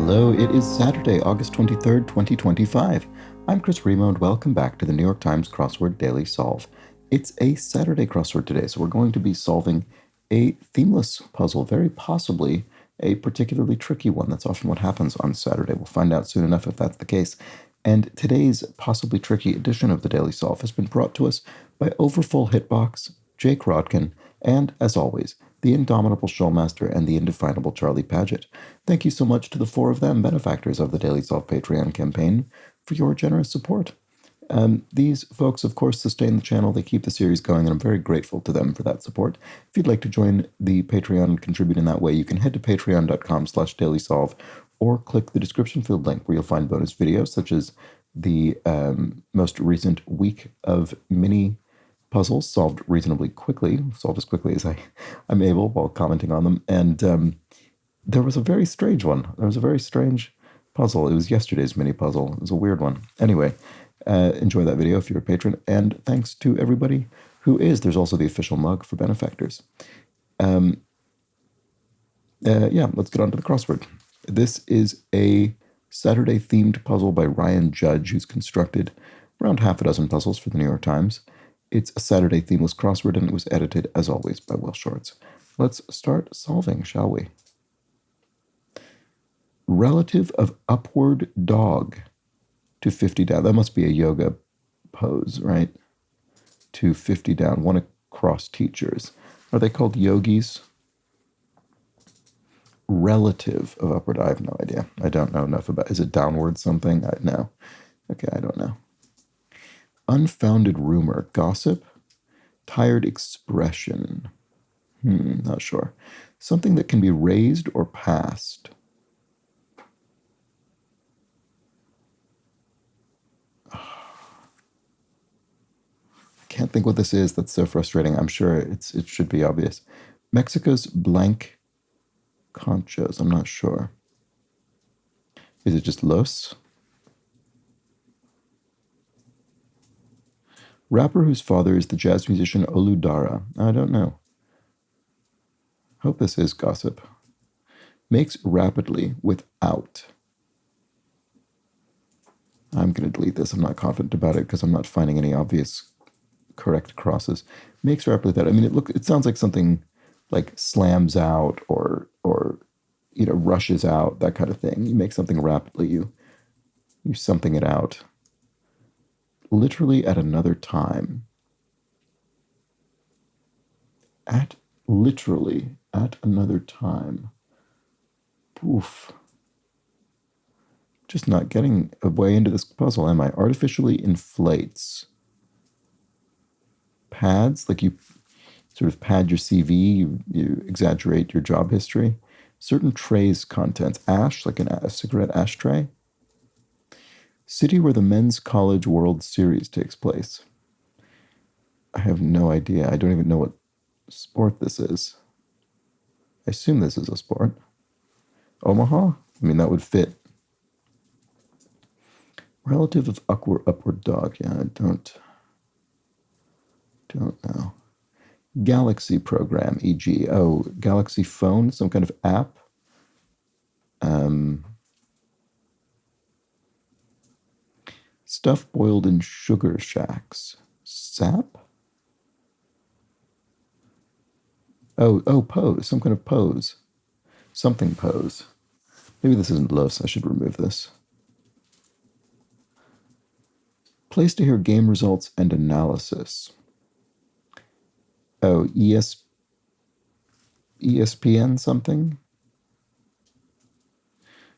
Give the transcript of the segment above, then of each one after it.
Hello, it is Saturday, August 23rd, 2025. I'm Chris Remo, and welcome back to the New York Times Crossword Daily Solve. It's a Saturday crossword today, so we're going to be solving a themeless puzzle, very possibly a particularly tricky one. That's often what happens on Saturday. We'll find out soon enough if that's the case. And today's possibly tricky edition of the Daily Solve has been brought to us by Overfull Hitbox, Jake Rodkin, and, as always, the indomitable Showmaster and the indefinable Charlie Paget. Thank you so much to the four of them, benefactors of the Daily Solve Patreon campaign, for your generous support. These folks, of course, sustain the channel. They keep the series going, and I'm very grateful to them for that support. If you'd like to join the Patreon and contribute in that way, you can head to patreon.com/dailysolve or click the description field link where you'll find bonus videos such as the most recent week of mini puzzles solved reasonably quickly, solved as quickly as I'm able while commenting on them. And there was a very strange one. There was a very strange puzzle. It was yesterday's mini puzzle. It was a weird one. Anyway, enjoy that video if you're a patron. And thanks to everybody who is. There's also the official mug for benefactors. Yeah, let's get on to the crossword. This is a Saturday-themed puzzle by Ryan Judge, who's constructed around half a dozen puzzles for the New York Times. It's a Saturday themeless crossword, and it was edited, as always, by Will Shorts. Let's start solving, shall we? Relative of upward dog to 50 down. That must be a yoga pose, right? To 50 down, one across teachers. Are they called yogis? Relative of upward, I have no idea. I don't know enough about, is it downward something? No. Okay, I don't know. Unfounded rumor, gossip, tired expression. Not sure. Something that can be raised or passed. I can't think what this is. That's so frustrating. I'm sure it should be obvious. Mexico's blank conchos. I'm not sure. Is it just los? Rapper whose father is the jazz musician Olu Dara. I don't know. Hope this is gossip. Makes rapidly without. I'm going to delete this. I'm not confident about it because I'm not finding any obvious correct crosses. Makes rapidly without. I mean, it sounds like something like slams out or rushes out, that kind of thing. You make something rapidly. You something it out. Literally at another time. Literally at another time. Oof. Just not getting a way into this puzzle, am I? Artificially inflates. Pads, like you sort of pad your CV, you exaggerate your job history. Certain trays contents. Ash, like a cigarette ashtray. City where the Men's College World Series takes place. I have no idea. I don't even know what sport this is. I assume this is a sport. Omaha? I mean, that would fit. Relative of upward dog. Yeah, I don't know. Galaxy program, e.g. Galaxy phone, some kind of app. Stuff boiled in sugar shacks. Sap? Oh, pose. Some kind of pose. Something pose. Maybe this isn't Los. I should remove this. Place to hear game results and analysis. Oh, ESPN something?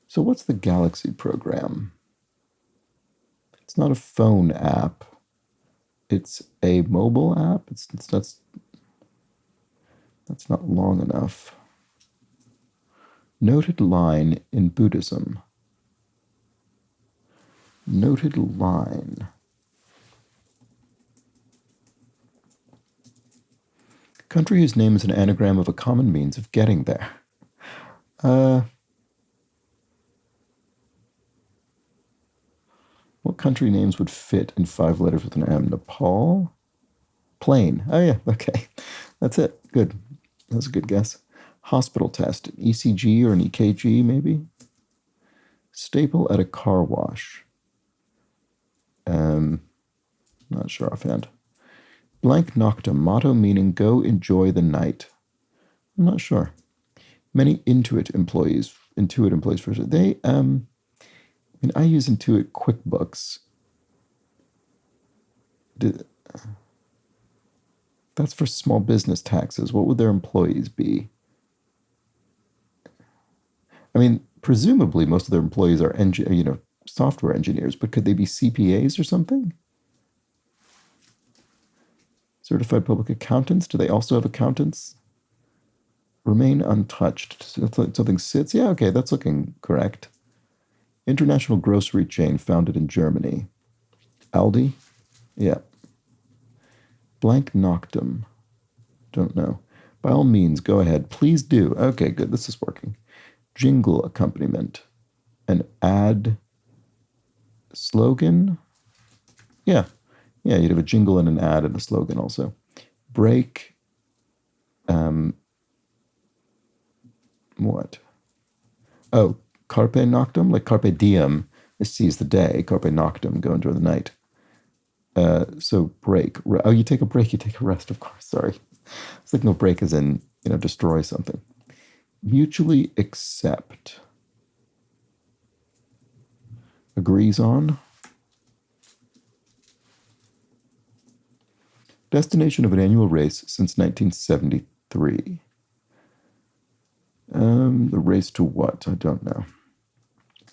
So what's the Galaxy program? It's not a phone app. It's a mobile app. That's not long enough. Noted line in Buddhism. Noted line. Country whose name is an anagram of a common means of getting there. What country names would fit in 5 letters with an M? Nepal? Plane. Oh, yeah. Okay. That's it. Good. That's a good guess. Hospital test. An ECG or an EKG, maybe? Staple at a car wash. Not sure offhand. Blank noctum, motto meaning go enjoy the night. I'm not sure. Many Intuit employees for sure. I use Intuit QuickBooks. That's for small business taxes. What would their employees be? I mean, presumably most of their employees are software engineers, but could they be CPAs or something? Certified public accountants? Do they also have accountants? Remain untouched. Something sits? Yeah, okay, that's looking correct. International grocery chain founded in Germany. Aldi? Yeah. Blank noctum. Don't know. By all means, go ahead. Please do. Okay, good. This is working. Jingle accompaniment. An ad slogan? Yeah. Yeah, you'd have a jingle and an ad and a slogan also. Break. What? Oh, carpe noctem? Like carpe diem. Seize the day. Carpe noctem. Go enjoy the night. So break. Oh, you take a break, you take a rest, of course. Sorry. It's like no break as in, destroy something. Mutually accept. Agrees on. Destination of an annual race since 1973. The race to what? I don't know.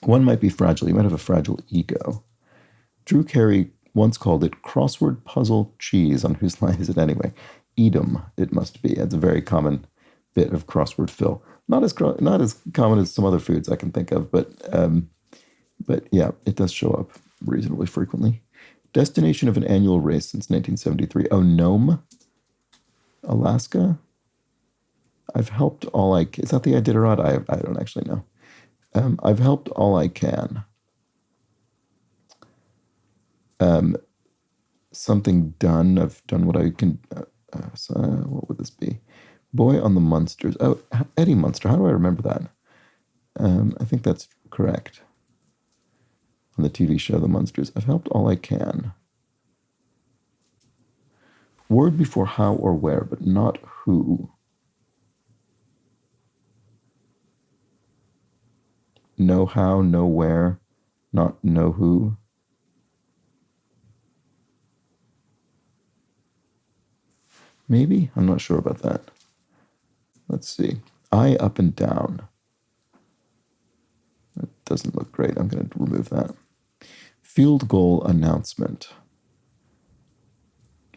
One might be fragile. You might have a fragile ego. Drew Carey once called it crossword puzzle cheese. On whose line is it anyway? Edam, it must be. It's a very common bit of crossword fill. Not as common as some other foods I can think of, but yeah, it does show up reasonably frequently. Destination of an annual race since 1973. Oh, Nome, Alaska. I've helped all I can. Is that the Iditarod? I don't actually know. I've helped all I can. Something done. I've done what I can. So what would this be? Boy on the Munsters. Oh, Eddie Munster. How do I remember that? I think that's correct. On the TV show The Munsters. I've helped all I can. Word before how or where, but not who. Know how, know where, not know who. Maybe? I'm not sure about that. Let's see. Eye up and down. That doesn't look great. I'm going to remove that. Field goal announcement.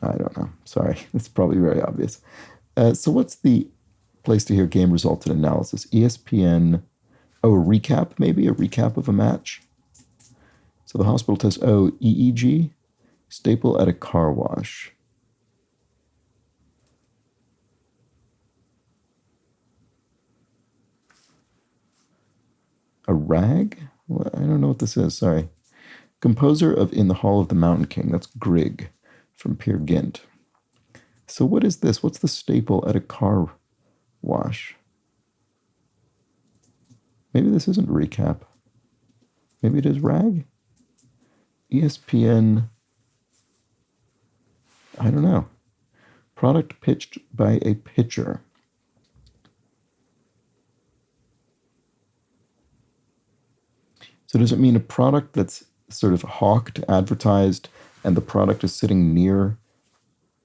I don't know. Sorry. It's probably very obvious. So what's the place to hear game results and analysis? ESPN. Oh, a recap, maybe? A recap of a match? So the hospital test. Oh, EEG. Staple at a car wash. A rag? Well, I don't know what this is. Sorry. Composer of In the Hall of the Mountain King. That's Grieg from Peer Gynt. So what is this? What's the staple at a car wash? Maybe this isn't recap. Maybe it is rag? ESPN. I don't know. Product pitched by a pitcher. So does it mean a product that's sort of hawked, advertised, and the product is sitting near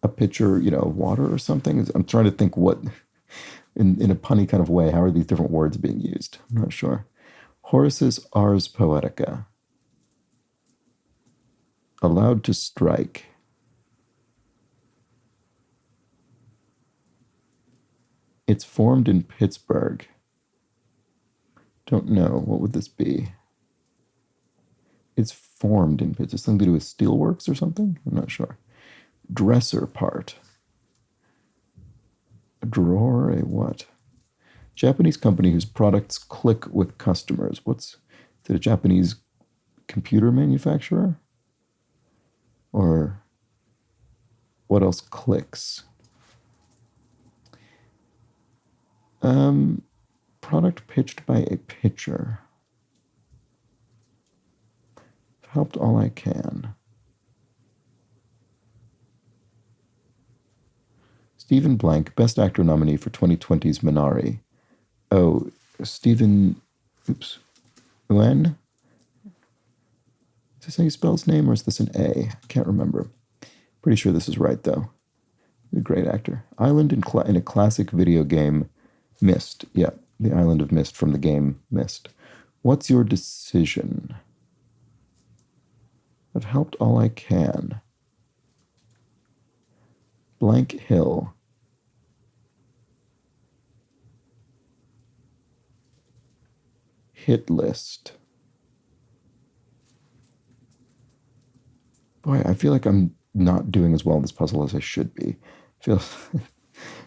a pitcher, of water or something? I'm trying to think what, in a punny kind of way, how are these different words being used? I'm not sure. Horace's Ars Poetica. Allowed to strike. It's formed in Pittsburgh. Don't know. What would this be? It's formed in Pittsburgh. Something to do with steelworks or something? I'm not sure. Dresser part. A drawer, a what? Japanese company whose products click with customers. Is it a Japanese computer manufacturer? Or what else clicks? Product pitched by a pitcher. helped all I can. Stephen Blank, Best Actor nominee for 2020's Minari. Oh, Stephen, oops, Uen? Is this how you spell his name, or is this an A? I can't remember. Pretty sure this is right, though. He's a great actor. Island in a classic video game, Myst. Yeah, the Island of Myst from the game Myst. What's your decision? I've helped all I can. Blank Hill. Hit list. Boy, I feel like I'm not doing as well in this puzzle as I should be. Feels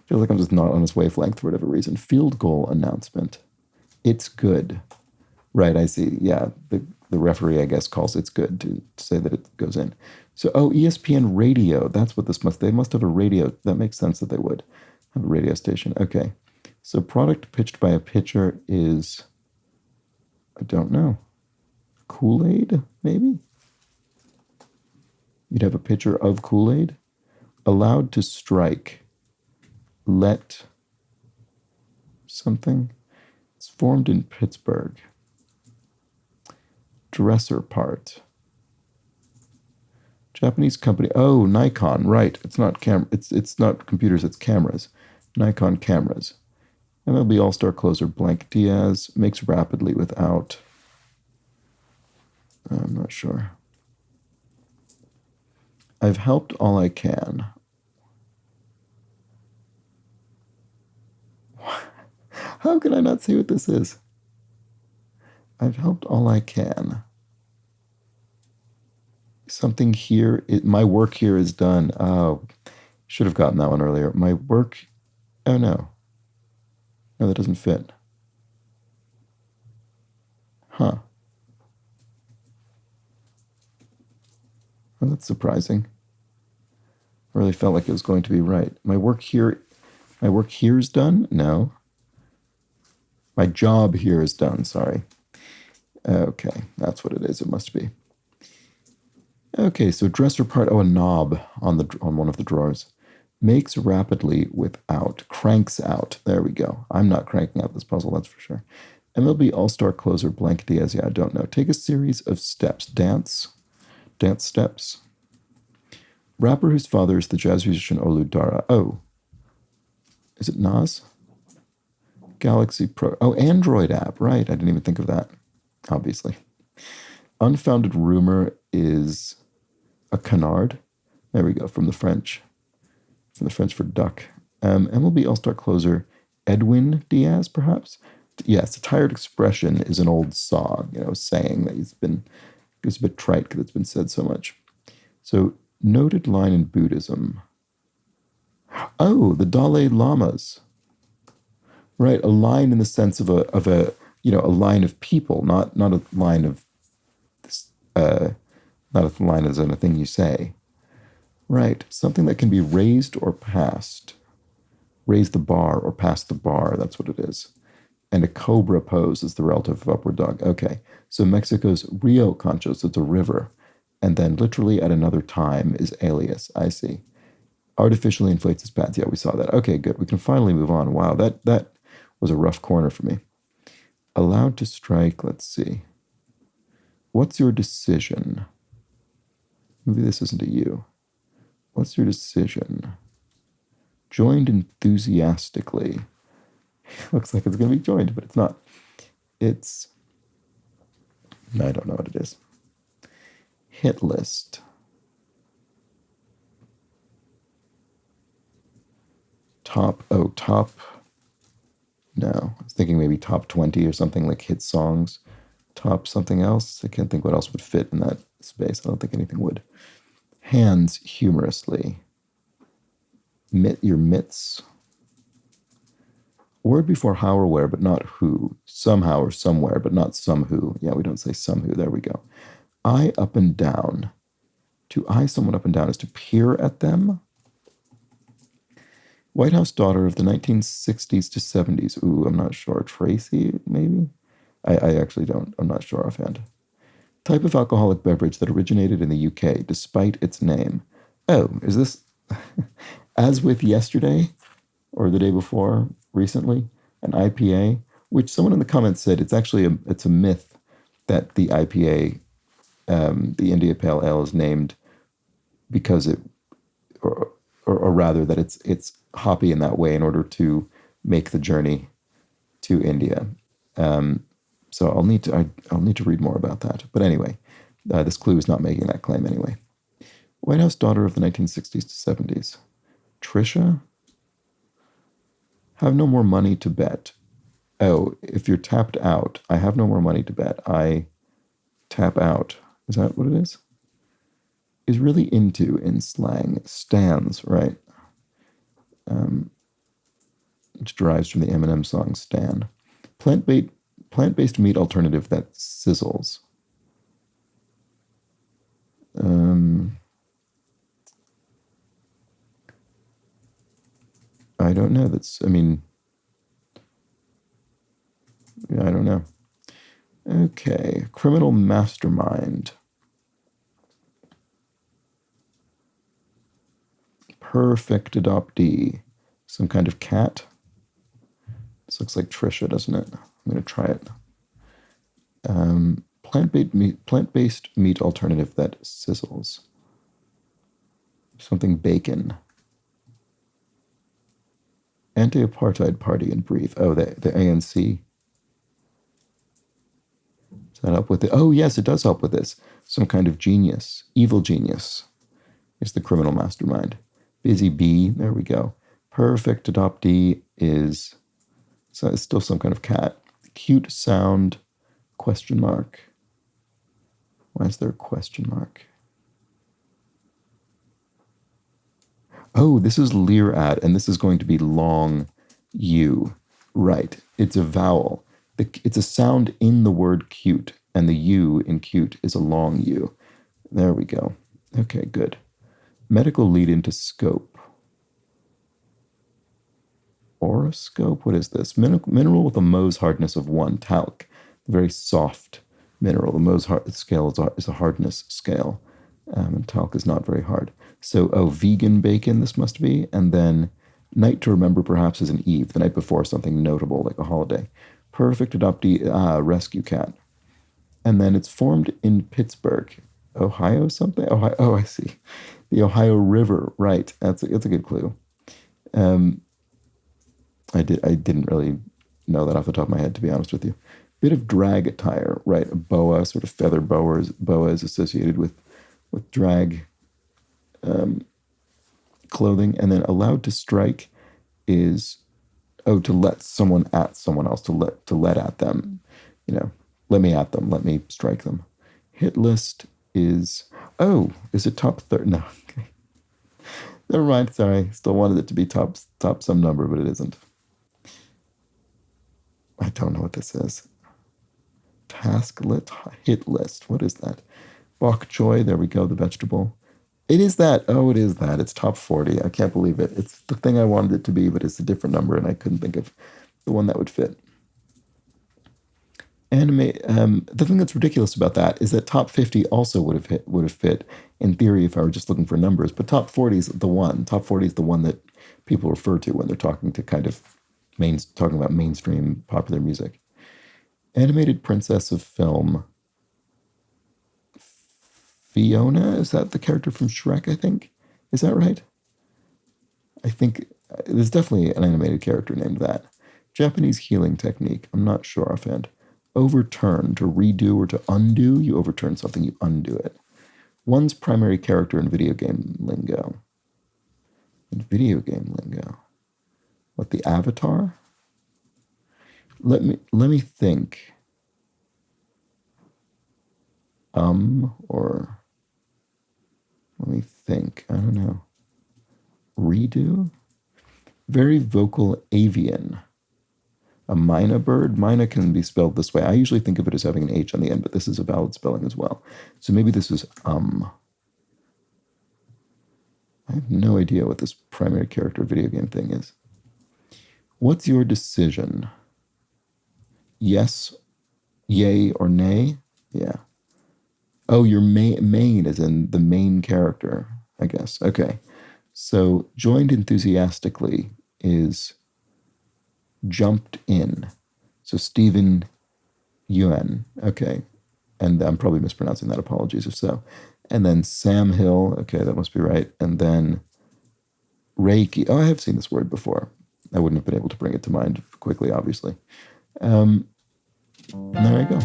like I'm just not on his wavelength for whatever reason. Field goal announcement. It's good. Right, I see. Yeah, the referee, I guess, calls it's good to say that it goes in. So, oh, ESPN radio. That's what this must. They must have a radio. That makes sense that they would have a radio station. Okay. So, product pitched by a pitcher is, I don't know, Kool-Aid, maybe? You'd have a pitcher of Kool-Aid. Allowed to strike. Let something. It's formed in Pittsburgh. Dresser part. Japanese company. Oh, Nikon. Right. It's not It's not computers. It's cameras. Nikon cameras. MLB All-Star closer Blank Diaz makes rapidly without. I'm not sure. I've helped all I can. How can I not see what this is? I've helped all I can. Something here, my work here is done. Oh, should have gotten that one earlier. My work, oh no. No, that doesn't fit. Huh. Well, that's surprising. I really felt like it was going to be right. My work here is done? No. My job here is done, sorry. Okay, that's what it is. It must be. Okay, so dresser part. Oh, a knob on one of the drawers. Makes rapidly without. Cranks out. There we go. I'm not cranking out this puzzle, that's for sure. MLB All-Star closer Blank Diaz. Yeah, I don't know. Take a series of steps. Dance steps. Rapper whose father is the jazz musician Olu Dara. Oh. Is it Nas? Galaxy Pro. Oh, Android app. Right. I didn't even think of that. Obviously. Unfounded rumor is a canard. There we go. From the French. From the French for duck. MLB All-Star closer Edwin Diaz, perhaps? Yes, a tired expression is an old saw, saying that it's a bit trite because it's been said so much. So, noted line in Buddhism. Oh, the Dalai Lamas. Right, a line in the sense of a line of people, not a line of not a line as in a thing you say. Right, something that can be raised or passed. Raise the bar or pass the bar, that's what it is. And a cobra pose is the relative of upward dog. Okay, so Mexico's Rio Concho, so it's a river. And then literally at another time is alias. I see. Artificially inflates his pads. Yeah, we saw that. Okay, good. We can finally move on. Wow, that was a rough corner for me. Allowed to strike. Let's see. What's your decision? Maybe this isn't a you. What's your decision? Joined enthusiastically. Looks like it's going to be joined, but it's not. I don't know what it is. Hit list. Top. No, I was thinking maybe top 20 or something, like hit songs. Top something else. I can't think what else would fit in that space. I don't think anything would. Hands humorously. Your mitts. Word before how or where, but not who. Somehow or somewhere, but not some who. Yeah, we don't say some who. There we go. Eye up and down. To eye someone up and down is to peer at them. White House daughter of the 1960s to 70s. Ooh, I'm not sure. Tracy, maybe? I actually don't. I'm not sure offhand. Type of alcoholic beverage that originated in the UK despite its name. Oh, is this as with yesterday or the day before recently, an IPA, which someone in the comments said it's a myth that the IPA, the India Pale Ale, is named because or rather that it's hoppy in that way in order to make the journey to India. So I'll need to read more about that. But anyway, this clue is not making that claim anyway. White House daughter of the 1960s to 70s. Trisha? Have no more money to bet. Oh, if you're tapped out, I have no more money to bet. I tap out. Is that what it is? Is really into in slang. Stands, right? Which derives from the Eminem song Stan. Plant-based meat alternative that sizzles. I don't know. I don't know. Okay, criminal mastermind. Perfect adoptee. Some kind of cat. This looks like Trisha, doesn't it? I'm going to try it. Plant-based meat alternative that sizzles. Something bacon. Anti-apartheid party and brief. Oh, the ANC. Does that help with it? Oh, yes, it does help with this. Some kind of genius. Evil genius is the criminal mastermind. Busy bee. There we go. Perfect adoptee is... So it's still some kind of cat. Cute sound, question mark. Why is there a question mark? Oh, this is leer at, and this is going to be long U. Right. It's a vowel. It's a sound in the word cute, and the U in cute is a long U. There we go. Okay, good. Medical lead into scope. Horoscope? What is this? Mineral with a Mohs hardness of 1. Talc. Very soft mineral. The Mohs scale is a hardness scale. And talc is not very hard. So, vegan bacon, this must be. And then night to remember perhaps is an eve, the night before something notable like a holiday. Perfect adoptee, rescue cat. And then it's formed in Pittsburgh, Ohio something? Ohio, oh, I see. The Ohio River, right. That's a good clue. I didn't really know that off the top of my head, to be honest with you. Bit of drag attire, right? A boa, sort of feather boa is associated with drag clothing. And then allowed to strike is, to let someone at someone else, to let at them, let me at them, let me strike them. Hit list is it top 30? No, okay. Never mind, sorry. Still wanted it to be top some number, but it isn't. I don't know what this is. Task lit, hit list. What is that? Bok choy, there we go, the vegetable. It is that. Oh, it is that. It's top 40. I can't believe it. It's the thing I wanted it to be, but it's a different number, and I couldn't think of the one that would fit. The thing that's ridiculous about that is that top 50 also would have fit in theory if I were just looking for numbers, but top 40 is the one. Top 40 is the one that people refer to when they're talking to talking about mainstream popular music. Animated princess of film. Fiona, is that the character from Shrek, I think? Is that right? I think there's definitely an animated character named that. Japanese healing technique. I'm not sure offhand. Overturn, to redo or to undo. You overturn something, you undo it. One's primary character in video game lingo. What, the avatar? Let me think. Or let me think. I don't know. Redo? Very vocal avian. A myna bird. Myna can be spelled this way. I usually think of it as having an H on the end, but this is a valid spelling as well. So maybe this is I have no idea what this primary character video game thing is. What's your decision? Yes, yay, or nay? Yeah. Oh, your main is in the main character, I guess. Okay. So joined enthusiastically is jumped in. So Stephen Yuen. Okay. And I'm probably mispronouncing that. Apologies if so. And then Sam Hill. Okay, that must be right. And then Reiki. Oh, I have seen this word before. I wouldn't have been able to bring it to mind quickly, obviously. There you go.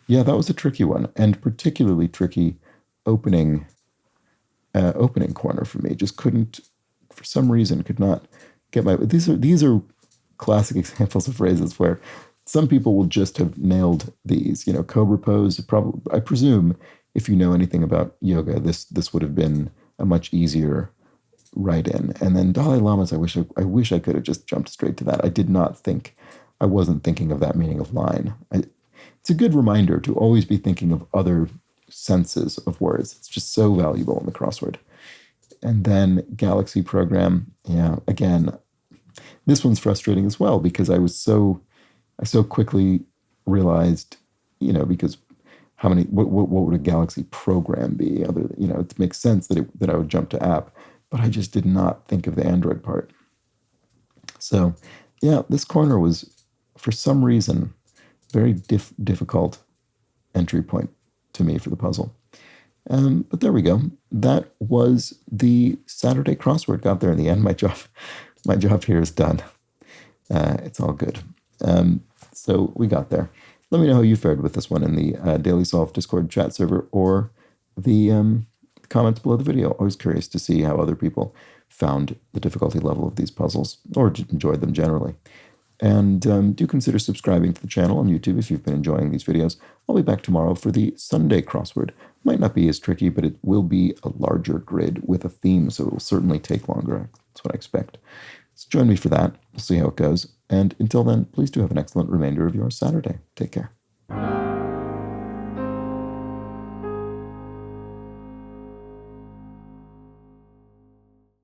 Yeah, that was a tricky one, and particularly tricky opening corner for me. Just couldn't, for some reason, could not get my. These are classic examples of phrases where some people will just have nailed these. Cobra pose. Probably, I presume, if you know anything about yoga, this would have been a much easier write in. And then Dalai Lama's. I wish I could have just jumped straight to that. I did not think. I wasn't thinking of that meaning of line. It's a good reminder to always be thinking of other senses of words. It's just so valuable in the crossword. And then Galaxy Program, yeah, again, this one's frustrating as well because I so quickly realized, because what would a Galaxy Program be? It makes sense that I would jump to app, but I just did not think of the Android part. So, yeah, this corner was, for some reason, very difficult entry point to me for the puzzle. But there we go. That was the Saturday crossword. Got there in the end. My job here is done. It's all good. So we got there. Let me know how you fared with this one in the Daily Solve Discord chat server or the comments below the video. Always curious to see how other people found the difficulty level of these puzzles or enjoyed them generally. And do consider subscribing to the channel on YouTube if you've been enjoying these videos. I'll be back tomorrow for the Sunday crossword. Might not be as tricky, but it will be a larger grid with a theme, so it will certainly take longer. That's what I expect. So join me for that. We'll see how it goes. And until then, please do have an excellent remainder of your Saturday. Take care.